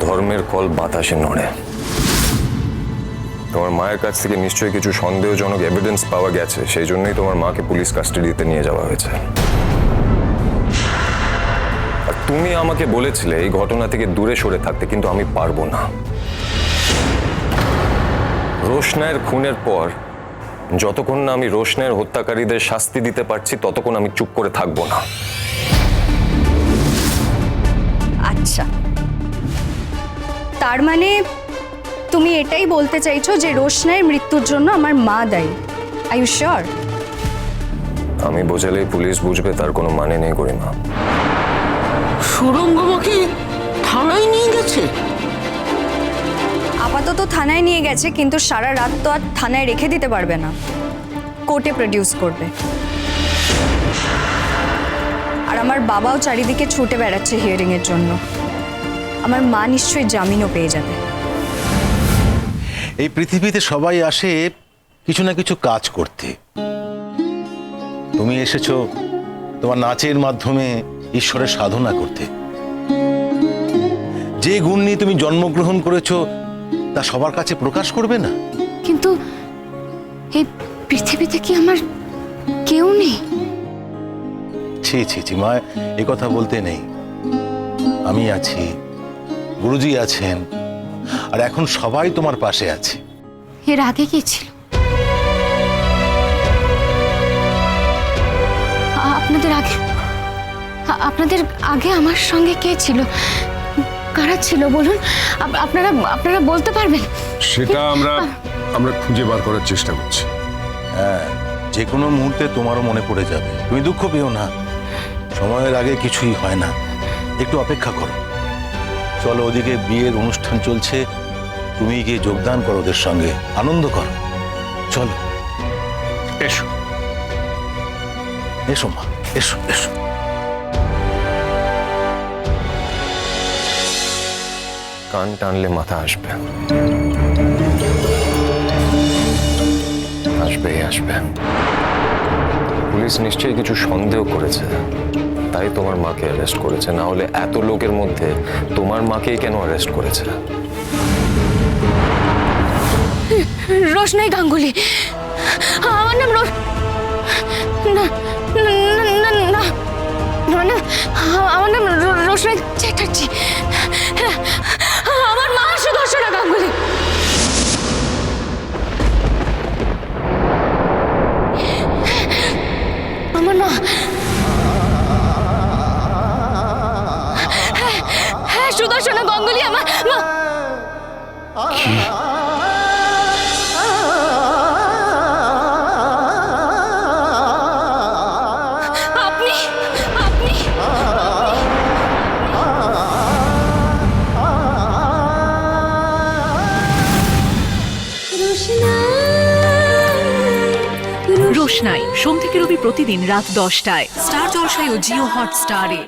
ধর্মের কল বাতাসে নড়ে। তোমার মায়ের কাছ থেকে নিশ্চয়ই কিছু সন্দেহজনক এভিডেন্স পাওয়া গেছে, সেই জন্যই তোমার মাকে পুলিশ কাস্টাডিতে নিয়ে যাওয়া হয়েছে। আর তুমি আমাকে বলেছিলে এই ঘটনা থেকে দূরে সরে থাকতে, কিন্তু আমি পারবো না। রোশনাইয়ের খুনের পর যতক্ষণ না আমি রোশনাইয়ের হত্যাকারীদের শাস্তি দিতে পারছি, ততক্ষণ আমি চুপ করে থাকবো না। আচ্ছা, তার মানে তুমি এটাই বলতে চাইছো যে রোশনাইয়ের মৃত্যুর জন্য আমার মা দায়ী? Are you sure? আমি বোঝালেই পুলিশ বুঝবে তার কোনো মানে নেই গরিমা। সুরঙ্গমাকে থানায় নিয়ে গেছে? আপাতত থানায় নিয়ে গেছে, কিন্তু সারা রাত তো আর থানায় রেখে দিতে পারবে না, কোর্টে প্রডিউস করবে। আর আমার বাবাও চারিদিকে ছুটে বেড়াচ্ছে হিয়ারিং এর জন্য। আমার মা নিশ্চয়ই জামিনও পেয়ে যাবে। এই পৃথিবীতে সবাই আসে কিছু না কিছু কাজ করতে। তুমি এসেছো তোমার নাচের মাধ্যমে ঈশ্বরের সাধনা করতে। যে গুণ নিয়ে তুমি জন্মগ্রহণ করেছো তা সবার কাছে প্রকাশ করবে না? কিন্তু এই পৃথিবীতে কি আমার কেউ নেই? ছি ছি ছি মা, এ কথা বলতে নেই। আমি আছি, গুরুজি আছেন, আর এখন সবাই তোমার পাশে আছে। এর আগে কি ছিল? আপনাদের আগে আমার সঙ্গে কে ছিল? কারা ছিল বলুন? আপনারা বলতে পারবেন? সেটা আমরা খুঁজে বার করার চেষ্টা করছি। হ্যাঁ, যে কোনো মুহূর্তে তোমারও মনে পড়ে যাবে। তুমি দুঃখ পেও না, সময়ের আগে কিছুই হয় না। একটু অপেক্ষা করো। চলো, ওদিকে বিয়ের অনুষ্ঠান চলছে, তুমি গিয়ে যোগদান করো, ওদের সঙ্গে আনন্দ করো। চলো, এসো এসো মা, এসো এসো। কান টানলে মাথা আসবে, আসবেই আসবে। পুলিশ নিশ্চয়ই কিছু সন্দেহ করেছে, তাই তোমার মাকে অ্যারেস্ট করেছে। না হলে এত লোকের মধ্যে তোমার মাকেই কেন অ্যারেস্ট করেছে? রোশনাই গাঙ্গুলি। আমার নাম না না না না, আমার নাম রোশনাই চ্যাটার্জি। আমার মা সুদর্শনা গাঙ্গুলি। আমার মা, হ্যাঁ সুদর্শনা গাঙ্গুলি আমার মা। রোশনাই সোম থেকে রবি প্রতিদিন রাত 10টায় স্টার জলসায় ও জিও হটস্টারে।